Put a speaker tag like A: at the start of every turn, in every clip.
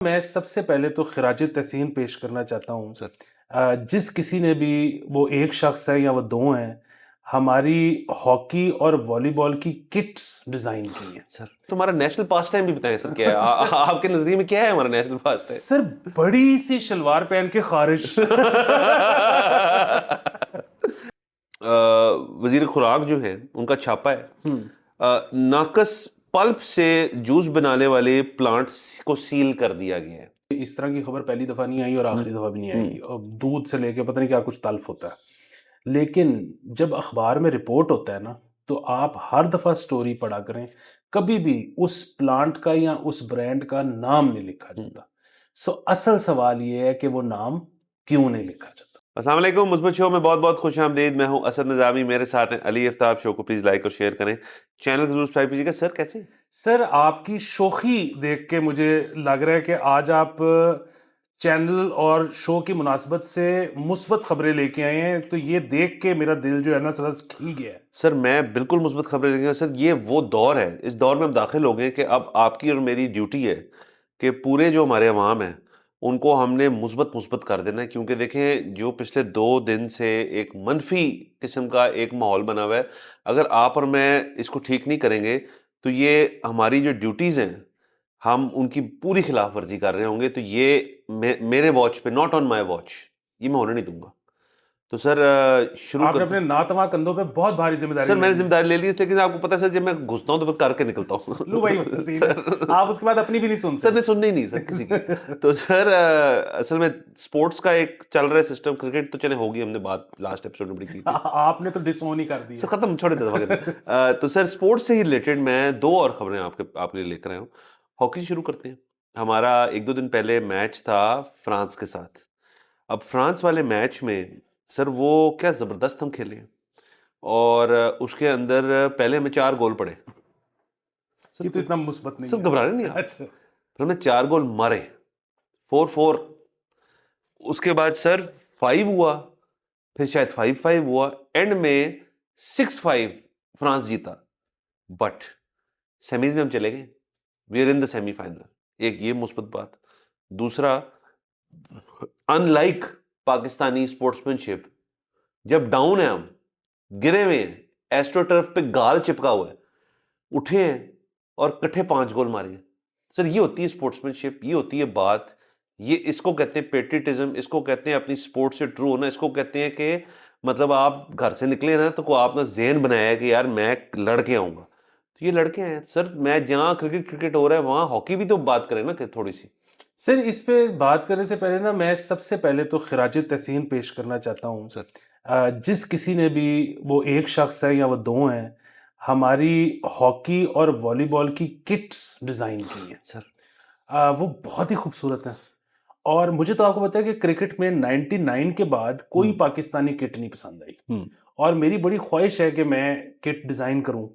A: मैं सबसे पहले तो खिराज तहसीन पेश करना चाहता हूँ
B: सर।
A: जिस किसी ने भी, वो एक शख्स है या वो दो हैं, हमारी हॉकी और वॉलीबॉल की किट्स डिज़ाइन की हैं।
B: सर तुम्हारा नेशनल पास टाइम भी बताएं सर, क्या है? आपके नजरिए में क्या है हमारा नेशनल पास
A: सर, बड़ी सी शलवार पहन के खारिज।
B: वजीर खुराक जो है उनका छापा है, नाकस पल्प से जूस बनाने वाले प्लांट्स को सील कर दिया गया है।
A: इस तरह की खबर पहली दफ़ा नहीं आई और आखिरी दफ़ा भी नहीं आएगी। और दूध से लेके पता नहीं क्या कुछ तल्फ होता है। लेकिन जब अखबार में रिपोर्ट होता है ना, तो आप हर दफ़ा स्टोरी पढ़ा करें, कभी भी उस प्लांट का या उस ब्रांड का नाम नहीं लिखा जाता। सो असल सवाल ये है कि वो नाम क्यों नहीं लिखा जाता।
B: अस्सलाम वालेकुम, मुस्बत शो में बहुत बहुत खुश आमदीद। मैं हूं असद निज़ामी, मेरे साथ हैं अली आफ्ताब। शो को प्लीज लाइक और शेयर करें, चैनल को जरूर सब्सक्राइब कीजिएगा। सर कैसे हैं?
A: सर, आपकी शोखी देख के मुझे लग रहा है कि आज आप चैनल और शो की मुनासबत से मुस्बत खबरें लेके आए हैं, तो ये देख के मेरा दिल जो है ना सर खिल गया है।
B: सर मैं बिल्कुल मुस्बत खबरें लेंगे सर। ये वो दौर है, इस दौर में हम दाखिल हो गए कि अब आपकी और मेरी ड्यूटी है कि पूरे जो हमारे अवाम हैं उनको हमने मुस्बत मुस्बत कर देना है। क्योंकि देखें, जो पिछले 2 दिन से एक मनफी किस्म का एक माहौल बना हुआ है, अगर आप और मैं इसको ठीक नहीं करेंगे तो ये हमारी जो ड्यूटीज़ हैं हम उनकी पूरी खिलाफ वर्जी कर रहे होंगे। तो ये मेरे वॉच पे, नॉट ऑन माई वॉच, ये मैं होने नहीं दूंगा। तो सर शुरू
A: आपने
B: करते
A: अपने
B: हैं।
A: नातवा कंधों पे बहुत भारी जिम्मेदारी
B: सर
A: ले
B: मैंने
A: ली है।
B: जिम्मेदारी ले ली है, लेकिन आपको पता है सर, जब मैं घुसता हूँ तो मैं करके निकलता हूँ।
A: स्लो भाई सीन है।
B: सर
A: आप उसके बाद अपनी भी नहीं
B: सर
A: सुनते।
B: ने सुननी ही नहीं सर किसी की। तो सर असल में स्पोर्ट्स का एक चल रहा है सिस्टम। क्रिकेट तो चले होगी, हमने बात लास्ट एपिसोड में बड़ी की थी।
A: आपने तो डिसोन ही कर
B: सर
A: दिया।
B: खत्म, छोड़ देता वगैरह। तो सर स्पोर्ट्स से ही रिलेटेड मैं 2 और खबरें आपके लिए लेकर आया हूँ। हॉकी से शुरू करते हैं। हमारा 1-2 दिन पहले मैच था फ्रांस के साथ। अब फ्रांस वाले मैच में सर वो क्या जबरदस्त हम खेले हैं। और उसके अंदर पहले हमें 4 गोल पड़े। सर
A: ये तो इतना मुस्बत नहीं
B: सर घबरा रहे नहीं
A: है।
B: आप?
A: अच्छा।
B: फिर हमने 4 गोल मारे, 4-4। उसके बाद सर 5 हुआ, फिर शायद 5-5 हुआ, एंड में 6-5 फ्रांस जीता। बट सेमीज में हम चले गए, we are in the semifinal. एक ये मुस्बत बात। दूसरा, अनलाइक पाकिस्तानी स्पोर्ट्समैनशिप, जब डाउन है हम, गिरे हुए हैं, एस्ट्रोटर्फ पे गाल चिपका हुआ है, उठे हैं और कट्ठे 5 गोल मारे हैं। सर ये होती है स्पोर्ट्समैनशिप, ये होती है बात। ये इसको कहते हैं पेट्रियटिज्म, इसको कहते हैं अपनी स्पोर्ट्स से ट्रू होना, इसको कहते हैं कि मतलब आप घर से निकले ना तो को आपने ज़हन बनाया है कि यार मैं लड़के आऊंगा। तो ये लड़के हैं सर। मैं जहाँ क्रिकेट क्रिकेट हो रहा है वहाँ हॉकी भी तो बात करें ना थोड़ी सी।
A: सर, इस पे बात करने से पहले ना मैं सबसे पहले तो खिराज तहसीन पेश करना चाहता हूँ
B: सर
A: जिस किसी ने भी, वो एक शख्स है या वो दो हैं, हमारी हॉकी और वॉलीबॉल की किट्स डिज़ाइन की हैं।
B: सर
A: वो बहुत ही खूबसूरत हैं। और मुझे तो आपको पता है कि क्रिकेट में 99 के बाद कोई पाकिस्तानी किट नहीं पसंद आई। और मेरी बड़ी ख्वाहिश है कि मैं किट डिज़ाइन करूं।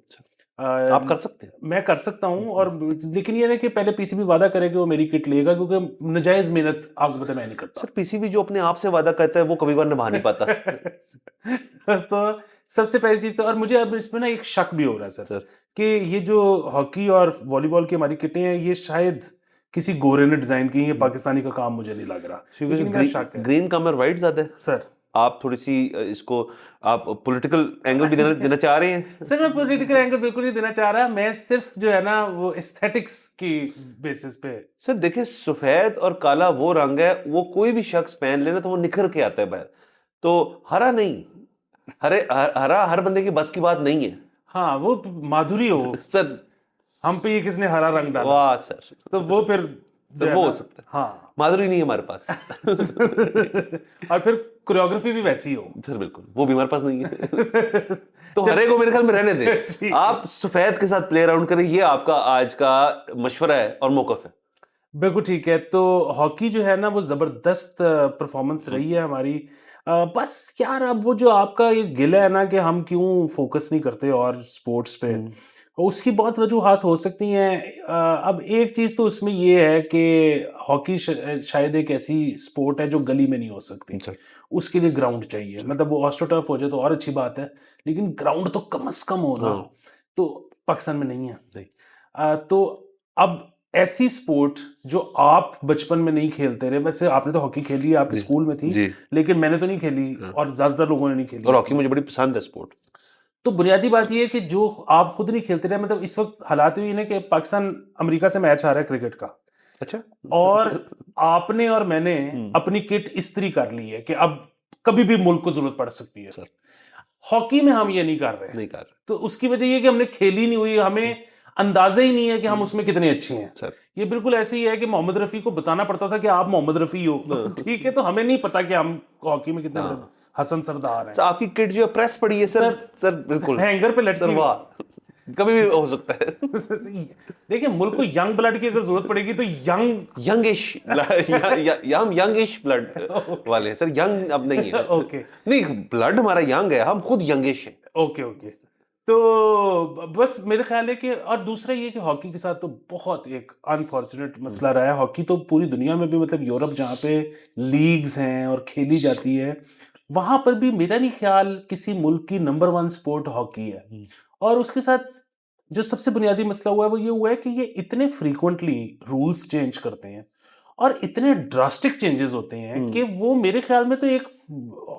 B: आप कर सकते हैं।
A: मैं कर सकता हूं। और लेकिन ये है कि पहले पीसीबी वादा करे कि वो मेरी किट लेगा, क्योंकि नजायज मेहनत आपको पता है मैं नहीं करता।
B: सर पीसीबी जो अपने आप से वादा करता है वो कभी बार निभा नहीं पाता।
A: तो सबसे पहली चीज तो, और मुझे अब इसमें ना एक शक भी हो रहा है सर,
B: सर
A: कि ये जो हॉकी और वॉलीबॉल की हमारी किटें हैं, ये शायद किसी गोरे ने डिजाइन की हैं। ये पाकिस्तानी का काम मुझे नहीं लग रहा,
B: क्योंकि
A: लेकिन मेरा शक है
B: ग्रीन कम और वाइट ज्यादा है।
A: सर।
B: आप थोड़ी सी इसको आप पॉलिटिकल एंगल भी देना चाह रहे हैं।
A: सर, मैं पॉलिटिकल एंगल बिल्कुल नहीं देना चाह रहा। मैं सिर्फ जो है ना वो एस्थेटिक्स की बेसिस पे।
B: सर देखिए, सफेद और काला वो रंग है, वो कोई भी शख्स पहन लेना तो वो निखर के आता है बाहर। तो हरा नहीं, हरा हर बंदे की बस की बात नहीं है।
A: हाँ, वो माधुरी हो।
B: सर
A: हम पे ये किसने हरा रंग डाला,
B: वाह सर।
A: तो वो फिर जो
B: सर
A: है
B: वो
A: ना।
B: हो सकता है,
A: हाँ।
B: माधुरी नहीं है हमारे पास।
A: और फिर कोरियोग्राफी भी वैसी हो।
B: सर बिल्कुल, वो भी हमारे पास नहीं है। तो
A: चल,
B: हरे को मेरे ख्याल में रहने दें।
A: ठीक है।
B: आप सफेद के साथ प्ले अराउंड करें, ये आपका आज का मशवरा है और मौकफ है।
A: बिल्कुल ठीक है। तो हॉकी जो है ना वो ज़बरदस्त परफॉर्मेंस रही है हमारी। बस यार, अब वो जो आपका ये गिला है ना कि हम क्यों फोकस नहीं करते और स्पोर्ट्स पे, उसकी बहुत वजूहात हो सकती हैं। अब एक चीज़ तो उसमें ये है कि हॉकी शायद एक ऐसी स्पोर्ट है जो गली में नहीं हो सकती।
B: सर
A: उसके लिए ग्राउंड चाहिए। मतलब वो ऑस्ट्रोटर्फ हो जाए तो और अच्छी बात है, लेकिन ग्राउंड तो कम से कम हो ना।
B: हाँ
A: तो पाकिस्तान में नहीं है।
B: नहीं।
A: तो अब ऐसी स्पोर्ट जो आप बचपन में नहीं खेलते रहे, वैसे आपने तो हॉकी खेली है, आपके स्कूल में थी,
B: जी।
A: लेकिन मैंने तो नहीं खेली और ज्यादातर लोगों ने नहीं खेली।
B: और हॉकी मुझे बड़ी पसंद है स्पोर्ट।
A: तो बुनियादी बात ये है कि जो आप खुद नहीं खेलते रहे, मतलब इस वक्त हालात हुई ना कि पाकिस्तान अमेरिका से मैच आ रहा है क्रिकेट का,
B: अच्छा।
A: और आपने और मैंने अपनी किट इस्त्री कर ली है कि अब कभी भी मुल्क को जरूरत पड़ सकती है।
B: सर
A: हॉकी में हम ये नहीं कर रहे,
B: नहीं कर रहे
A: तो उसकी वजह ये कि हमने खेली नहीं हुई, हमें अंदाजा ही नहीं है कि हम उसमें कितने अच्छे हैं।
B: सर।
A: ये बिल्कुल ऐसे ही है कि मोहम्मद रफी को बताना पड़ता था कि आप मोहम्मद रफी हो, ठीक है, तो हमें नहीं पता कि हम हॉकी में कितने बड़े हसन सरदार हैं।
B: सर आपकी किट जो प्रेस पड़ी है सर, सर बिल्कुल
A: हैंगर पे लटकी
B: सर,
A: हुई।
B: वाह, कभी भी हो सकता है।
A: देखिए, मुल्क को यंग ब्लड की अगर जरूरत पड़ेगी तो
B: यंगिश हम यंगिश ब्लड वाले हैं सर, यंग अब नहीं है।
A: ओके
B: नहीं, ब्लड हमारा यंग है, हम खुद यंगिश हैं।
A: Okay okay. तो बस मेरे ख्याल है कि, और दूसरा ये कि हॉकी के साथ तो बहुत एक अनफॉर्चुनेट मसला रहा है। हॉकी तो पूरी दुनिया में भी, मतलब यूरोप जहाँ पे लीग्स हैं और खेली जाती है, वहां पर भी मेरा नहीं ख्याल किसी मुल्क की नंबर 1 स्पोर्ट हॉकी है। और उसके साथ जो सबसे बुनियादी मसला हुआ है वो ये हुआ है कि ये इतने फ्रीक्वेंटली रूल्स चेंज करते हैं और इतने ड्रास्टिक चेंजेस होते हैं कि वो मेरे ख्याल में तो एक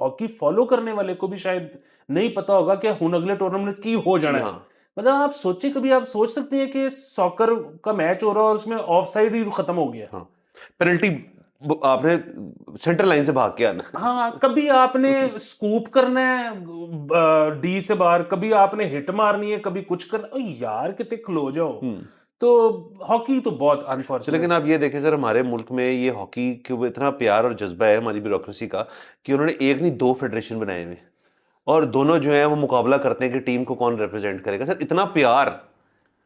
A: हॉकी फॉलो करने वाले को भी शायद नहीं पता होगा कि हुन अगले टूर्नामेंट की हो जाना है। मतलब आप सोचिए, कभी आप सोच सकते हैं कि सॉकर का मैच हो रहा है और उसमें ऑफ साइड ही खत्म हो गया।
B: पेनल्टी आपने सेंटर लाइन से भाग के आना।
A: हाँ, कभी आपने स्कूप करना है डी से बाहर, कभी आपने हिट मारनी है, कभी कुछ करना। ओ यार, कितने क्लोज जाओ। तो हॉकी तो बहुत अनफॉर्चुनेट।
B: लेकिन आप ये देखें सर, हमारे मुल्क में ये हॉकी के ऊपर इतना प्यार और जज्बा है हमारी ब्यूरोक्रेसी का कि उन्होंने एक नहीं 2 फेडरेशन बनाए हुए, और दोनों जो है वो मुकाबला करते हैं कि टीम को कौन रिप्रेजेंट करेगा। सर इतना प्यार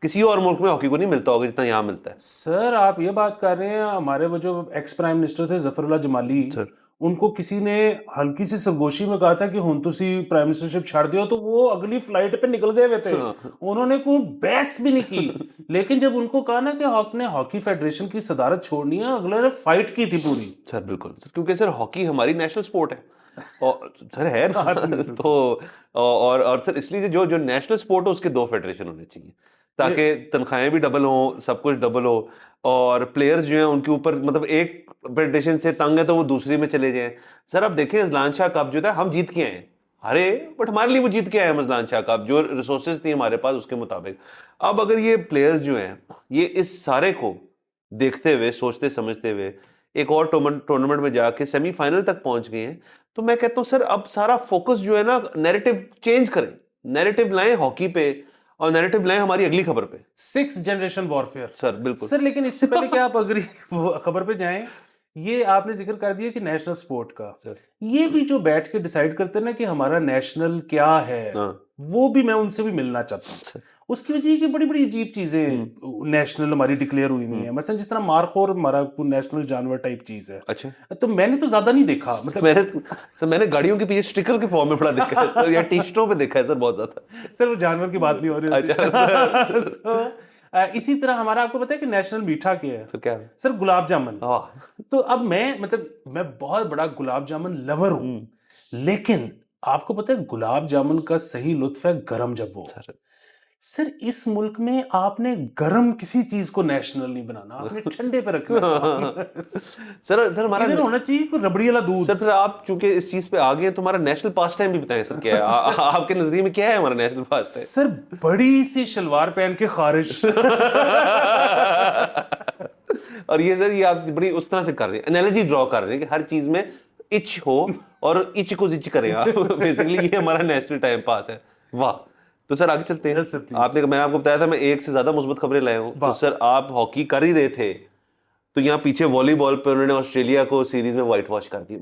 B: किसी और मुल्क में हॉकी को नहीं मिलता होगा जितना यहाँ मिलता है।
A: सर आप ये बात कर रहे हैं, हमारे वो जो एक्स प्राइम मिनिस्टर थे जफरुल्लाह जमाली, उनको किसी ने हल्की सी सरगोशी में कहा था कि हुन तुसी प्राइम मिनिस्टरशिप छाड़ दियो, तो वो अगली फ्लाइट पे निकल गए हुए थे। उन्होंने कोई बहस भी नहीं की। लेकिन जब उनको कहा ना कि आपने हॉकी फेडरेशन की सदारत छोड़नी है, अगले ने फाइट की थी पूरी।
B: सर बिल्कुल सर, क्योंकि सर हॉकी हमारी नेशनल स्पोर्ट है और सर है ना। तो और सर इसलिए जो जो नेशनल स्पोर्ट है उसके 2 फेडरेशन होने चाहिए ताकि तनख्वाहें भी डबल हो, सब कुछ डबल हो, और प्लेयर्स जो हैं उनके ऊपर, मतलब एक फेडरेशन से तंग है तो वो दूसरी में चले जाएं। सर अब देखें, अजलान शाह कप जो था हम जीत के आए हैं, अरे बट हमारे लिए वो जीत के आए हैं अजलान शाह कप, जो रिसोर्सेज थी हमारे पास उसके मुताबिक। अब अगर ये प्लेयर्स जो हैं ये इस सारे को देखते हुए, सोचते समझते हुए एक और टूर्नामेंट में जाके सेमीफाइनल तक पहुंच गए हैं, तो मैं कहता हूं सर अब सारा फोकस जो है ना, नैरेटिव चेंज करें, नैरेटिव लाएं हॉकी पे और नैरेटिव लाएं हमारी अगली खबर पे।
A: 6th generation warfare.
B: सर बिल्कुल
A: सर, लेकिन इससे पहले कि आप अगली खबर पे जाएं, ये आपने जिक्र कर दिया कि नेशनल स्पोर्ट का, ये भी जो बैठ के डिसाइड करते हैं ना कि हमारा नेशनल क्या है, वो भी मैं उनसे भी मिलना चाहता हूँ। उसकी वजह कि बड़ी बड़ी अजीब चीजें नेशनल हमारी डिक्लेयर हुई नहीं है। मतलब जिस तरह मार्खोर हमारा नेशनल जानवर टाइप चीज है।
B: अच्छा।
A: तो मैंने तो ज्यादा नहीं देखा, मतलब
B: मैंने गाड़ियों के पीछे स्टिकर के फॉर्म में बड़ा देखा है सर, या टी शर्टों पे देखा है सर बहुत ज्यादा।
A: सर वो जानवर की बात नहीं हो रही। अच्छा। इसी तरह हमारा, आपको पता है कि नेशनल मीठा क्या है?
B: सर क्या है?
A: सर गुलाब जामुन। तो अब मैं बहुत बड़ा गुलाब जामुन लवर हूं, लेकिन आपको पता है गुलाब जामुन का सही लुत्फ है गरम जब वो। सर इस मुल्क में आपने गरम किसी चीज को नेशनल नहीं बनाना, आपने ठंडे पे रखना।
B: सर हमारा
A: इधर होना चाहिए कोई रबड़ी वाला दूध।
B: सर फिर आप चूंकि इस चीज पे आ गए हैं तो हमारा नेशनल पास टाइम भी बताएं सर, क्या है आपके नजरिए में क्या है हमारा नेशनल पास टाइम?
A: सर बड़ी सी शलवार पहन के खारिश।
B: और ये सर, ये आप बड़ी उस तरह से कर रहे हैं, एनालॉजी ड्रॉ कर रहे हैं कि हर चीज में इच हो और इच को जिच करें आप। बेसिकली ये हमारा नेशनल टाइम पास है। वाह। तो सर आगे चलते हैं। आपने, मैंने आपको बताया था मैं एक से ज्यादा मुस्बत खबरें लाया हूं। तो सर आप हॉकी कर ही रहे थे, तो यहाँ पीछे वॉलीबॉल पे उन्होंने ऑस्ट्रेलिया को सीरीज में व्हाइट वॉश कर दी।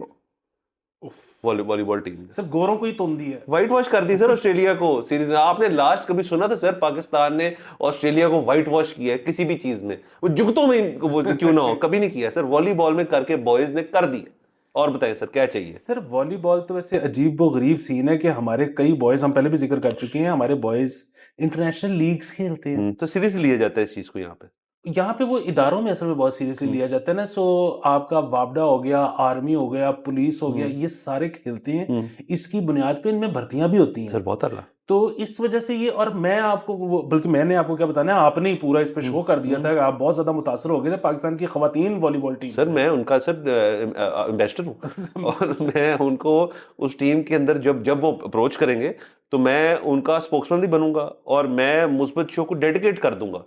B: वॉलीबॉल टीम
A: सर गोरों को ही तुम दी है,
B: व्हाइट वॉश कर दी सर ऑस्ट्रेलिया को सीरीज में। आपने लास्ट कभी सुना था सर पाकिस्तान ने ऑस्ट्रेलिया को व्हाइट वॉश किया है किसी भी चीज में? वो जुगतों में वो क्यों ना हो, कभी नहीं किया सर। वॉलीबॉल में करके बॉयज ने कर दिया। और बताइए सर क्या चाहिए?
A: सर वॉलीबॉल तो वैसे अजीब व गरीब सीन है कि हमारे कई बॉयज, हम पहले भी जिक्र कर चुके हैं, हमारे बॉयज इंटरनेशनल लीग्स खेलते हैं।
B: तो सीरियसली लिया जाता है इस चीज को यहाँ पे?
A: यहाँ पे वो इदारों में असल में बहुत सीरियसली लिया जाता है ना। सो आपका वापडा हो गया, आर्मी हो गया, पुलिस हो गया, ये सारे खेलते हैं। इसकी बुनियाद पे इनमें भर्तियां भी होती
B: सर
A: हैं।
B: बहुत अल्लाह
A: तो इस वजह से ये, और मैं आपको बल्कि मैंने आपको क्या बताना है, आपने ही पूरा इस पे शो कर दिया था कि आप बहुत ज्यादा मुतासर हो गए थे पाकिस्तान की खवातीन वॉलीबॉल टीम
B: सर
A: से।
B: मैं उनका सर एम्बेसडर हूँ और मैं उनको उस टीम के अंदर जब जब वो अप्रोच करेंगे तो मैं उनका स्पोक्समैन भी बनूंगा और मैं मुस्बत शो को डेडिकेट कर दूंगा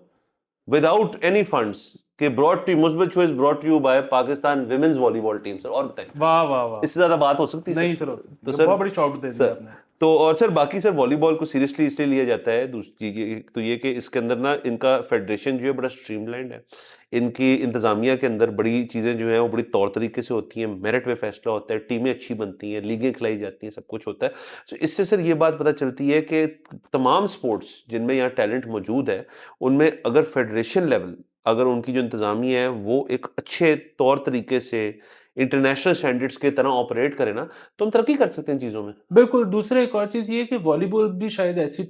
B: विदाउट एनी फंड्स कि ब्रॉट टू मुस्बत show is brought to you by Pakistan women's volleyball team sir. और बताएं
A: वाह वाह वाह।
B: इससे ज्यादा बात हो सकती है
A: नहीं
B: सर?
A: सर, हो सकती
B: तो
A: है,
B: सर
A: बहुत बड़ी शॉट दे दी
B: सर
A: आपने।
B: तो और सर बाकी सर वॉलीबॉल को सीरियसली इसलिए लिया जाता है दूसरी तो ये कि इसके अंदर ना इनका फेडरेशन जो है बड़ा स्ट्रीमलाइंड है। इनकी इंतजामिया के अंदर बड़ी चीज़ें जो हैं वो बड़ी तौर तरीके से होती हैं, मेरिट पे फैसला होता है, टीमें अच्छी बनती हैं, लीगें खिलाई जाती हैं, सब कुछ होता है। तो इससे सर ये बात पता चलती है कि तमाम स्पोर्ट्स जिनमें यहाँ टैलेंट मौजूद है उनमें अगर फेडरेशन लेवल अगर उनकी जो इंतजामिया है वो एक अच्छे तौर तरीके से इंटरनेशनल स्टैंडर्ड्स के तरह ऑपरेट करे ना तो हम तरक्की कर सकते हैं इन चीज़ों में।
A: बिल्कुल। दूसरा एक और चीज ये है कि वॉलीबॉल भी शायद ऐसी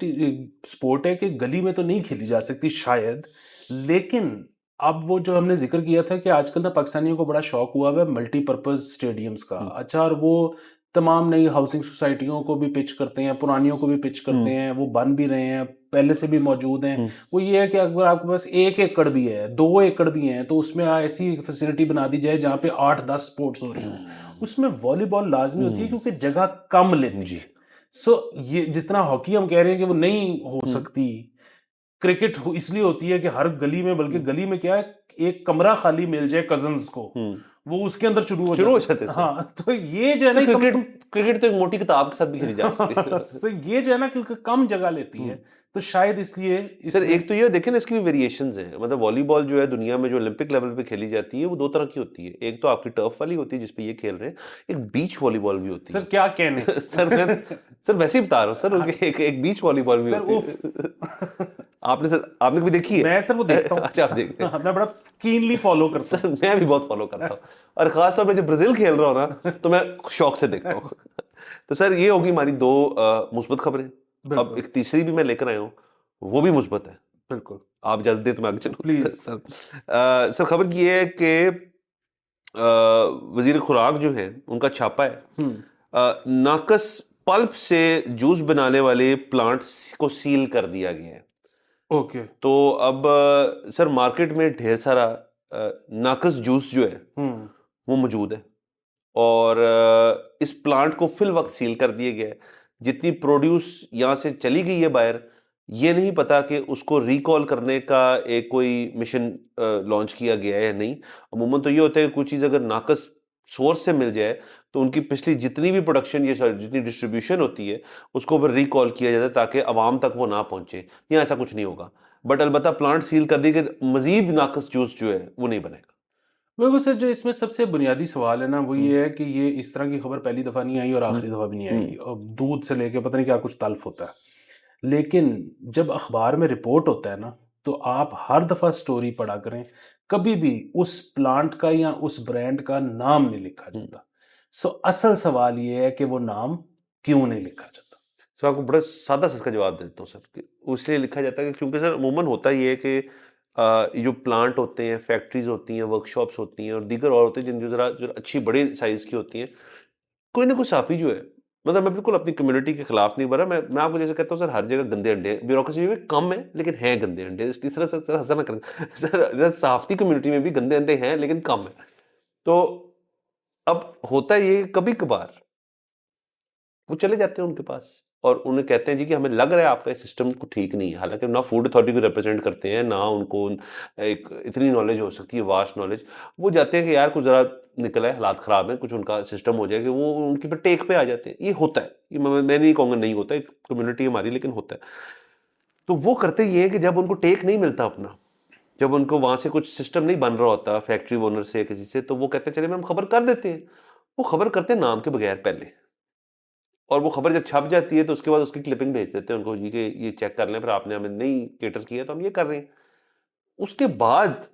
A: स्पोर्ट है कि गली में तो नहीं खेली जा सकती शायद, लेकिन अब वो जो हमने जिक्र किया था कि आजकल ना पाकिस्तानियों को बड़ा शौक हुआ है मल्टीपर्पज स्टेडियम्स का। अच्छा, और वो तमाम नई हाउसिंग सोसाइटियों को भी पिच करते हैं, पुरानियों को भी पिच करते हैं, वो बन भी रहे हैं, पहले से भी मौजूद हैं। वो ये है कि अगर आपके पास 1 एकड़ भी है, 2 एकड़ भी है, तो उसमें ऐसी फैसिलिटी बना दी जाए जहाँ पे 8-10 स्पोर्ट्स हो रही हैं। उसमें वॉलीबॉल लाजमी होती है क्योंकि जगह कम लेती
B: जी
A: है। सो ये जिस तरह हॉकी हम कह रहे हैं कि वो नहीं हो सकती, क्रिकेट इसलिए होती है कि हर गली में, बल्कि गली में क्या है, एक कमरा खाली मिल जाए कजन्स को, वो उसके अंदर शुरू हो
B: शुरू हो
A: जाते
B: जाते
A: हैं।
B: सर।
A: हाँ, तो ये जो है
B: सर
A: ना, कम से
B: क्रिकेट
A: कम
B: क्रिकेट तो एक मोटी किताब के साथ भी खेली जा सकती है।
A: सो ये जो है ना, क्योंकि कम जगह लेती है, तो शायद इसलिए
B: सर
A: इसमें।
B: एक तो ये देखें ना इसकी भी वेरिएशंस हैं मतलब वॉलीबॉल जो है दुनिया में जो ओलंपिक लेवल पे खेली जाती है वो दो तरह की होती है। एक तो आपकी टर्फ वाली होती है जिसपे ये खेल रहे हैं, एक बीच वॉलीबॉल भी होती
A: सर
B: है।
A: क्या कहने
B: सर मैं सर वैसे ही बता रहा हूँ सर एक एक बीच वॉलीबॉल भी
A: सर
B: होती
A: उफ
B: है। आपने सर आपने कभी देखी है?
A: मैं सर वो देखता हूँ।
B: अच्छा आप देखते हैं।
A: मैं बड़ा कीनली फॉलो करता
B: सर मैं भी बहुत फॉलो करता हूँ और खास तौर पे जब ब्राजील खेल रहा हो ना तो मैं शौक से देखता हूँ। तो सर ये होगी हमारी दो मुस्बत खबरें। अब
A: बिल्कुल
B: एक तीसरी भी मैं लेकर आया हूँ, वो भी मुस्बत है।
A: बिल्कुल।
B: आप इजाजत दें तो मैं आगे चलूँ?
A: प्लीज।
B: सर सर खबर ये है कि वजीर खुराक जो है उनका छापा है। नाकस पल्प से जूस बनाने वाले प्लांट्स को सील कर दिया गया है।
A: ओके।
B: तो अब सर मार्केट में ढेर सारा नाकस जूस जो है वो मौजूद है और इस प्लांट को फिल वक्त सील कर दिया गया है। जितनी प्रोड्यूस यहाँ से चली गई है बाहर, ये नहीं पता कि उसको रिकॉल करने का एक कोई मिशन लॉन्च किया गया है या नहीं। अमूमन तो ये होता है कि कोई चीज़ अगर नाकस सोर्स से मिल जाए तो उनकी पिछली जितनी भी प्रोडक्शन या जितनी डिस्ट्रीब्यूशन होती है उसको फिर रिकॉल किया जाता है ताकि आवाम तक वो ना पहुंचे। यहाँ ऐसा कुछ नहीं होगा बट अलबत्ता प्लांट सील कर दी कि मजीद नाकस जूस जो है वो नहीं बनेगा।
A: बिल्कुल सर, जो इसमें सबसे बुनियादी सवाल है ना, वो ये है कि ये इस तरह की खबर पहली दफ़ा नहीं आई और आखिरी दफ़ा भी नहीं आई। और दूध से लेके पता नहीं क्या कुछ तल्फ होता है, लेकिन जब अखबार में रिपोर्ट होता है ना, तो आप हर दफ़ा स्टोरी पढ़ा करें, कभी भी उस प्लांट का या उस ब्रांड का नाम नहीं लिखा जाता। सो असल सवाल ये है कि वो नाम क्यों नहीं लिखा जाता।
B: सर आपको बड़ा सादा सा इसका जवाब दे देता हूँ सर कि वो इसलिए लिखा जाता है कि क्योंकि सर अमूमन होता ये है कि ये जो प्लांट होते हैं, फैक्ट्रीज होती हैं, वर्कशॉप्स होती हैं और दीगर और होते हैं जिन जो ज़रा जो अच्छी बड़े साइज़ की होती हैं, कोई ना कोई साफ़ी जो है मतलब मैं बिल्कुल अपनी कम्युनिटी के खिलाफ नहीं बोल रहा। मैं आपको जैसे कहता हूँ सर हर जगह गंदे अंडे हैं, ब्यूरोक्रेसी में भी कम है लेकिन हैं गंदे अंडे। इस तरह सर हँसा ना करें सर साफ़ी कम्युनिटी में भी गंदे अंडे हैं लेकिन कम है। तो अब होता ये कभी-कभार वो चले जाते हैं उनके पास और उन्हें कहते हैं जी कि हमें लग रहा है आपका सिस्टम को ठीक नहीं है। हालाँकि ना फूड अथॉरिटी को रिप्रेज़ेंट करते हैं, ना उनको एक इतनी नॉलेज हो सकती है, वास्ट नॉलेज। वो जाते हैं कि यार कुछ ज़रा निकला है, हालात ख़राब हैं, कुछ उनका सिस्टम हो जाए कि वो उनके पे टेक पे आ जाते हैं। ये होता है, ये मैं नहीं कहूँगा नहीं होता है, एक कम्युनिटी है हमारी लेकिन होता है। तो वो करते ये हैं कि जब उनको टेक नहीं मिलता अपना, जब उनको वहाँ से कुछ सिस्टम नहीं बन रहा होता फैक्ट्री ओनर से या किसी से, तो वो कहते हैं चलिए हम खबर कर देते हैं। वो खबर करते हैं नाम के बगैर पहले। और वो खबर जब छप जाती है तो उसके बाद उसकी क्लिपिंग भेज देते हैं उनको जी कि ये चेक कर लें फिर आपने हमें नहीं कैटर किया तो हम ये कर रहे हैं। उसके बाद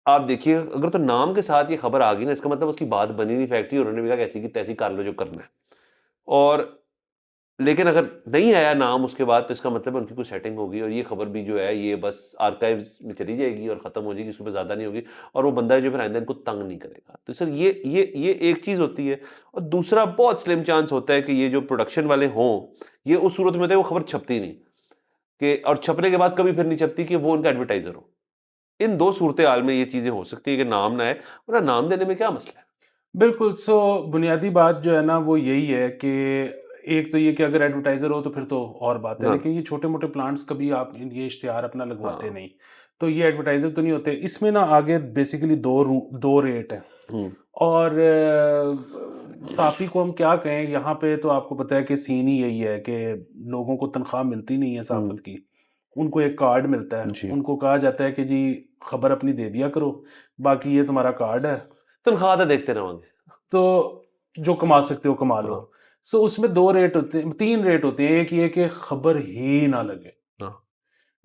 B: आप देखिए अगर तो नाम के साथ ये खबर आ गई ना इसका मतलब उसकी बात बनी नहीं फैक्ट्री उन्होंने भी कहा ऐसी की तैसी कर लो जो करना है। और लेकिन अगर नहीं आया नाम उसके बाद तो इसका मतलब है उनकी कोई सेटिंग होगी और ये खबर भी जो है ये बस आर्काइव्स में चली जाएगी और खत्म हो जाएगी, उसके ऊपर ज्यादा नहीं होगी और वो बंदा जो फिर आइंदा इनको तंग नहीं करेगा। तो सर ये एक चीज होती है। और दूसरा बहुत स्लिम चांस होता है कि ये जो प्रोडक्शन वाले हों, ये उस सूरत में होता है वो खबर छपती नहीं, कि और छपने के बाद कभी फिर नहीं छपती कि वो उनका एडवर्टाइजर हो। इन दो सूरत हाल में ये चीजें हो सकती है कि नाम ना आए, वरना नाम देने में क्या मसला है।
A: बिल्कुल। बुनियादी बात जो है ना वो यही है कि एक तो ये कि अगर एडवर्टाइज़र हो तो फिर तो और बात है,
B: हाँ,
A: लेकिन ये छोटे-मोटे प्लांट्स कभी आप ये इश्तिहार अपना लगवाते
B: हाँ।
A: नहीं। तो ये एडवर्टाइज़र तो नहीं होते। इसमें ना आगे बेसिकली 2 रेट हैं
B: हम्म।
A: और साफ़ी को हम क्या कहें, यहाँ पे तो आपको पता है कि सीन ही यही है कि लोगों को तनख्वाह मिलती नहीं है
B: हम्म।
A: सहाफ़त की। उनको एक कार्ड मिलता है,
B: जी।
A: उनको कहा जाता है कि जी खबर अपनी दे दिया करो, बाकी ये तुम्हारा कार्ड है।
B: तनख्वाह तो देखते रहोगे।
A: तो जो कमा सकते हो कमा लो।
B: हाँ।
A: उसमें 2 रेट होते हैं, 3 रेट होते हैं। एक ये कि खबर ही ना लगे।
B: हाँ।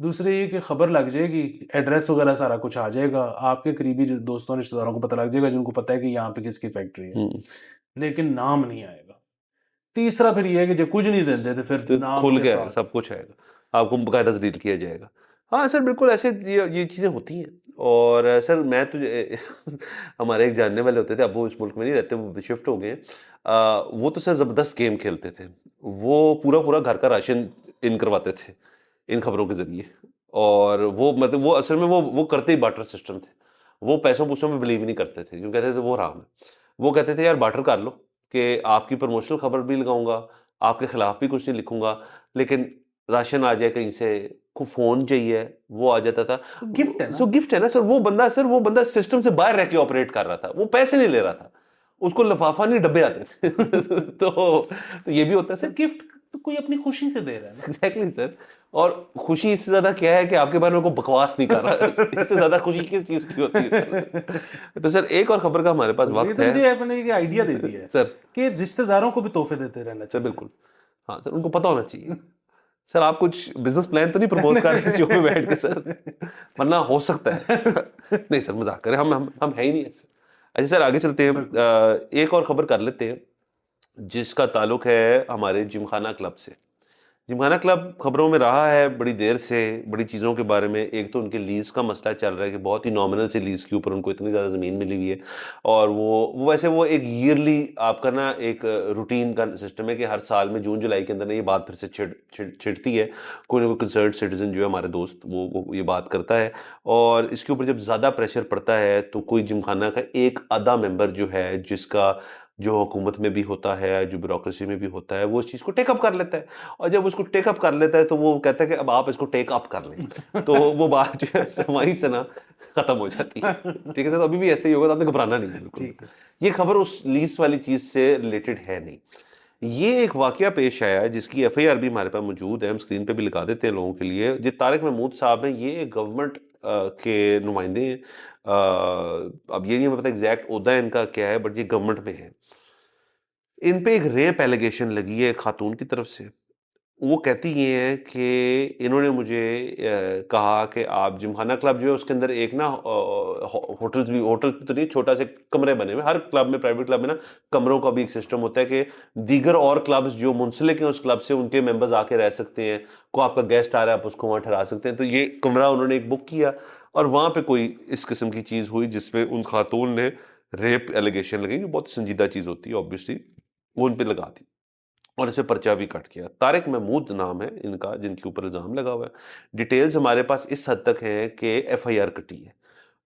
A: दूसरे ये कि खबर लग जाएगी, एड्रेस वगैरह सारा कुछ आ जाएगा, आपके करीबी दोस्तों रिश्तेदारों को पता लग जाएगा जिनको पता है कि यहाँ पे किसकी फैक्ट्री है,
B: हम्म।
A: लेकिन नाम नहीं आएगा। तीसरा फिर ये है कि जब कुछ नहीं देते तो फिर
B: तो
A: नाम
B: खुल
A: के
B: गया है,
A: साथ।
B: सब कुछ आएगा, आपको बाकायदा डिलीट किया जाएगा। हाँ सर, बिल्कुल ऐसे ये चीज़ें होती हैं। और सर मैं तो हमारे एक जानने वाले होते थे, अब वो इस मुल्क में नहीं रहते, वो शिफ्ट हो गए हैं। वो तो सर ज़बरदस्त गेम खेलते थे। वो पूरा घर का राशन इन करवाते थे इन खबरों के ज़रिए। और वो मतलब वो असल में वो करते ही बार्टर सिस्टम थे। वो पैसों-पूसों में बिलीव ही नहीं करते थे, क्योंकि कहते थे वो हराम है। वो कहते थे यार बार्टर कर लो, कि आपकी प्रमोशनल खबर भी लगाऊँगा, आपके खिलाफ भी कुछ नहीं लिखूँगा, लेकिन राशन आ जाए कहीं से, को फ़ोन चाहिए, वो आ जाता था।
A: तो गिफ्ट है
B: सो
A: ना।
B: गिफ्ट है ना सर, वो बंदा सिस्टम से बाहर रह के ऑपरेट कर रहा था, वो पैसे नहीं ले रहा था। उसको लिफाफा नहीं, डब्बे आते थे। तो ये भी होता है
A: सर
B: सर।
A: गिफ्ट तो कोई अपनी खुशी से दे रहा है ना।
B: Exactly sir. और खुशी इससे ज्यादा क्या है कि आपके बारे में कोई बकवास नहीं कर रहा है, इससे ज्यादा खुशी किस चीज की होती है सर। तो सर एक और खबर का हमारे पास
A: ये
B: वक्त
A: तो
B: है।
A: मुझे अपने ये आइडिया दे दिया है
B: सर।
A: कि रिश्तेदारों को भी तोहफे देते रहना
B: सर
A: चाहिए।
B: बिल्कुल। हाँ सर, उनको पता होना चाहिए। सर आप कुछ बिजनेस प्लान तो नहीं प्रपोज कर रहे शो में बैठ के सर, वरना हो सकता है। नहीं सर, मजाक करें, हम है ही नहीं ऐसे। अच्छा सर, आगे चलते हैं।
A: बिल्कुल।
B: एक और खबर कर लेते हैं जिसका ताल्लुक है हमारे जिमखाना क्लब से। जिमखाना क्लब खबरों में रहा है बड़ी देर से, बड़ी चीज़ों के बारे में। एक तो उनके लीज़ का मसला चल रहा है कि बहुत ही नॉमिनल से लीज़ के ऊपर उनको इतनी ज़्यादा ज़मीन मिली हुई है। और वो वैसे वो एक ईयरली आपका ना एक रूटीन का सिस्टम है कि हर साल में जून जुलाई के अंदर ना ये बात फिर से छिड़ती है। कोई ना कोई कंसर्न सिटीजन जो है हमारे दोस्त, वो ये बात करता है। और इसके ऊपर जब ज़्यादा प्रेशर पड़ता है तो कोई जिमखाना का एक आधा मेंबर जो है, जिसका जो हुकूमत में भी होता है, जो ब्यूरोक्रेसी में भी होता है, वो इस चीज़ को टेक अप कर लेता है। और जब उसको टेक अप कर लेता है तो वो कहता है कि अब आप इसको टेक अप कर लें। तो वो बात जो है वहीं से ना खत्म हो जाती है। ठीक है सर, तो अभी भी ऐसे ही होगा, तो आपने घबराना नहीं है बिल्कुल भी।
A: ठीक है।
B: ये खबर उस लीज वाली चीज से रिलेटेड है नहीं। ये एक वाकया पेश आया है जिसकी एफआईआर भी हमारे पास मौजूद है, हम स्क्रीन पे भी लगा देते हैं लोगों के लिए। ये तारिक महमूद साहब हैं, ये गवर्नमेंट के नुमाइंदे हैं। अब ये नहीं पता एग्जैक्ट ओहदा इनका क्या है, बट ये गवर्नमेंट में है। इन पे एक रेप एलिगेशन लगी है खातून की तरफ से। वो कहती ये हैं कि इन्होंने मुझे कहा कि आप जिमखाना क्लब जो है उसके अंदर एक ना होटल तो नहीं, छोटा से कमरे बने हुए। हर क्लब में, प्राइवेट क्लब में ना कमरों का भी एक सिस्टम होता है कि दीगर और क्लब्स जो मुंसलिक हैं उस क्लब से, उनके मेंबर्स आके रह सकते हैं। को आपका गेस्ट आ रहा है आप उसको वहाँ ठहरा सकते हैं। तो ये कमरा उन्होंने एक बुक किया और वहाँ पे कोई इस किस्म की चीज़ हुई जिसमें उन खातून ने रेप एलिगेशन लगाई, जो बहुत संजीदा चीज़ होती है ऑब्वियसली, वो उन पे लगा दी। और इस पे पर्चा भी कट किया। तारिक महमूद नाम है इनका जिनके ऊपर इल्ज़ाम लगा हुआ है। डिटेल्स हमारे पास इस हद तक हैं कि एफआईआर कटी है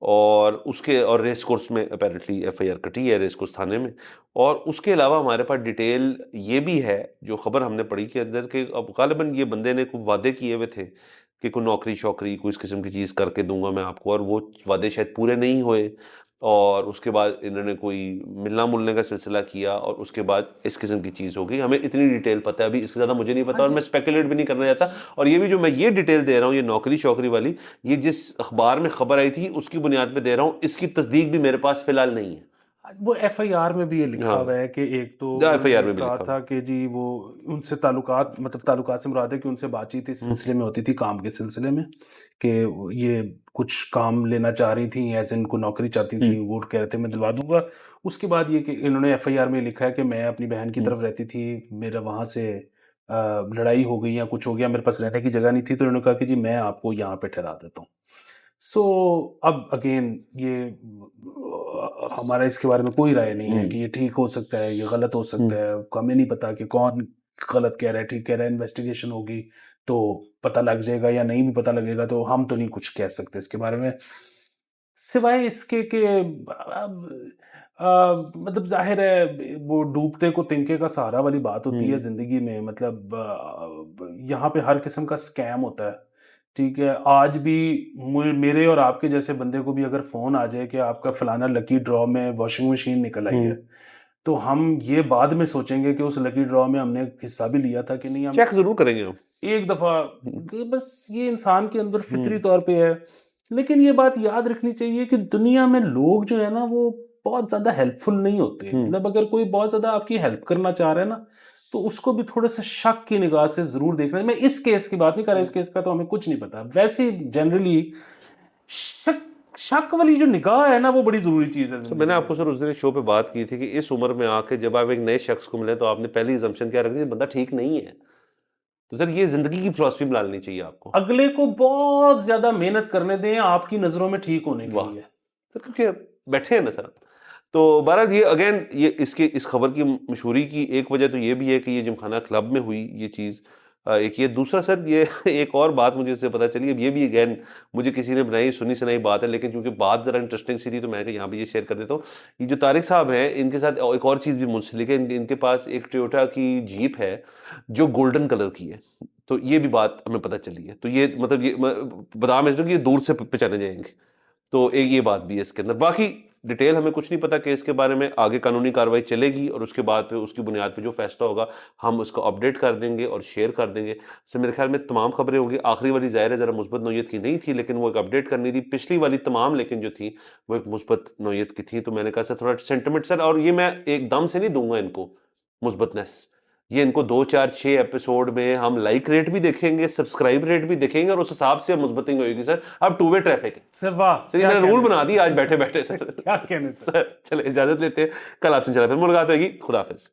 B: और उसके और रेस कोर्स में अपैरेंटली एफआईआर कटी है, रेस कोर्स थाने में। और उसके अलावा हमारे पास डिटेल ये भी है, जो खबर हमने पढ़ी के अंदर, कि अब गालिबन ये बंदे ने कुछ वादे किए हुए थे कि कोई नौकरी-शौकरी, कोई इस किस्म की चीज़ करके दूँगा मैं आपको, और वो वादे शायद पूरे नहीं हुए। और उसके बाद इन्होंने कोई मिलना-मुलने का सिलसिला किया और उसके बाद इस किस्म की चीज़ हो गई। हमें इतनी डिटेल पता है, अभी इससे ज़्यादा मुझे नहीं
A: हाँ
B: पता और
A: जी।
B: मैं स्पेकुलेट भी नहीं करना चाहता। और ये भी जो मैं ये डिटेल दे रहा हूँ, ये नौकरी-शौकरी वाली, ये जिस अखबार में खबर आई थी उसकी बुनियाद पे दे रहा हूँ। इसकी तस्दीक भी मेरे पास फिलहाल नहीं है।
A: वो एफआईआर में भी ये लिखा
B: हाँ,
A: हुआ है कि एक तो
B: एफआईआर
A: उन्होंने
B: में भी
A: कहा
B: लिखा हुआ
A: था
B: है।
A: कि जी वो उनसे ताल्लुकात, मतलब ताल्लुकात से मुराद है कि उनसे बातचीत इस
B: हुँ,
A: सिलसिले में होती थी, काम के सिलसिले में, कि ये कुछ काम लेना चाह रही थी, ऐसे इनको नौकरी चाहती
B: हुँ,
A: थी, वो कह रहे थे मैं दिलवा दूंगा। उसके बाद ये कि इन्होंने एफआईआर में लिखा है कि मैं अपनी बहन की
B: हुँ,
A: तरफ रहती थी, मेरा वहाँ से लड़ाई हो गई या कुछ हो गया, मेरे पास रहने की जगह नहीं थी, तो उन्होंने कहा कि जी मैं आपको यहाँ पे ठहरा देता हूँ। सो अब अगेन ये हमारा इसके बारे में कोई राय नहीं है कि ये ठीक हो सकता है, ये गलत हो सकता है, हमें नहीं पता कि कौन गलत कह रहा है, ठीक कह रहा है। इन्वेस्टिगेशन होगी तो पता लग जाएगा, या नहीं भी पता लगेगा तो हम तो नहीं कुछ कह सकते इसके बारे में, सिवाय इसके कि मतलब जाहिर है वो डूबते को तिनके का सहारा वाली बात होती है जिंदगी में। मतलब यहाँ पे हर किस्म का स्कैम होता है, ठीक है। आज भी मेरे और आपके जैसे बंदे को भी अगर फोन आ जाए कि आपका फलाना लकी ड्रॉ में वॉशिंग मशीन निकल आई है, तो हम ये बाद में सोचेंगे कि उस लकी ड्रॉ में हमने हिस्सा भी लिया था कि नहीं। हम
B: चेक जरूर करेंगे हम
A: एक दफा, बस ये इंसान के अंदर फितरी तौर पे है। लेकिन ये बात याद रखनी चाहिए कि दुनिया में लोग जो है ना वो बहुत ज्यादा हेल्पफुल नहीं होते। मतलब अगर कोई बहुत ज्यादा आपकी हेल्प करना चाह रहा है ना, तो उसको भी थोड़ा सा शक की निगाह से जरूर देखना है। मैं इस केस की बात नहीं कर रहा, इस केस का तो हमें कुछ नहीं पता। वैसे जनरली शक शक वाली जो निगाह है ना वो बड़ी जरूरी चीज है।
B: तो मैंने आपको सर उस दिन शो पे बात की थी कि इस उम्र में आके जब आप एक नए शख्स को मिले तो आपने पहली assumption क्या रखी, बंदा ठीक नहीं है। तो सर ये जिंदगी की फिलॉसफी में डालनी चाहिए आपको।
A: अगले को बहुत ज्यादा मेहनत करने दें आपकी नजरों में ठीक होने के
B: वाह
A: लिए।
B: सर, क्योंकि बैठे हैं ना सर। तो बहरहाल ये अगेन ये इसके इस खबर की मशहूरी की एक वजह तो ये भी है कि ये जिमखाना क्लब में हुई ये चीज़। एक ये दूसरा सर ये एक और बात मुझे इससे पता चली, अब ये भी अगेन मुझे किसी ने बनाई सुनी सुनाई बात है, लेकिन क्योंकि बात ज़रा इंटरेस्टिंग सी थी तो मैं यहाँ पे ये शेयर कर देता हूँ। ये जो तारिक साहब हैं इनके साथ एक और चीज़ भी मुंसलिक है। इनके पास एक टोयोटा की जीप है जो गोल्डन कलर की है। तो ये भी बात हमें पता चली है। तो ये मतलब ये बता मैं कि ये दूर से पहचाने जाएंगे। तो एक ये बात भी है इसके अंदर। बाकी डिटेल हमें कुछ नहीं पता केस के बारे में, आगे कानूनी कार्रवाई चलेगी और उसके बाद पे उसकी बुनियाद पे जो फैसला होगा हम उसको अपडेट कर देंगे और शेयर कर देंगे। सर मेरे ख्याल में तमाम खबरें होंगी। आखिरी वाली ज़ाहिर है ज़रा मुस्बत नौयत की नहीं थी, लेकिन वो एक अपडेट करनी थी। पिछली वाली तमाम लेकिन जो थी वो एक मुस्बत नौयत की थी। तो मैंने कहा सर थोड़ा सेंटिमेंट सर, और ये मैं एकदम से नहीं दूंगा इनको मुस्बतनेस। ये इनको 2, 4, 6 एपिसोड में हम लाइक रेट भी देखेंगे, सब्सक्राइब रेट भी देखेंगे और उस हिसाब से मुस्बतिंग होगी सर। अब टू वे ट्रैफिक है
A: सर। वाह,
B: सर, ये मैंने रूल बना दिया आज बैठे बैठे सर।
A: क्या कहने सर।
B: सर चले इजाजत लेते हैं, कल आपसे इंशाल्लाह फिर मुलाकात होगी। खुदा हाफिज।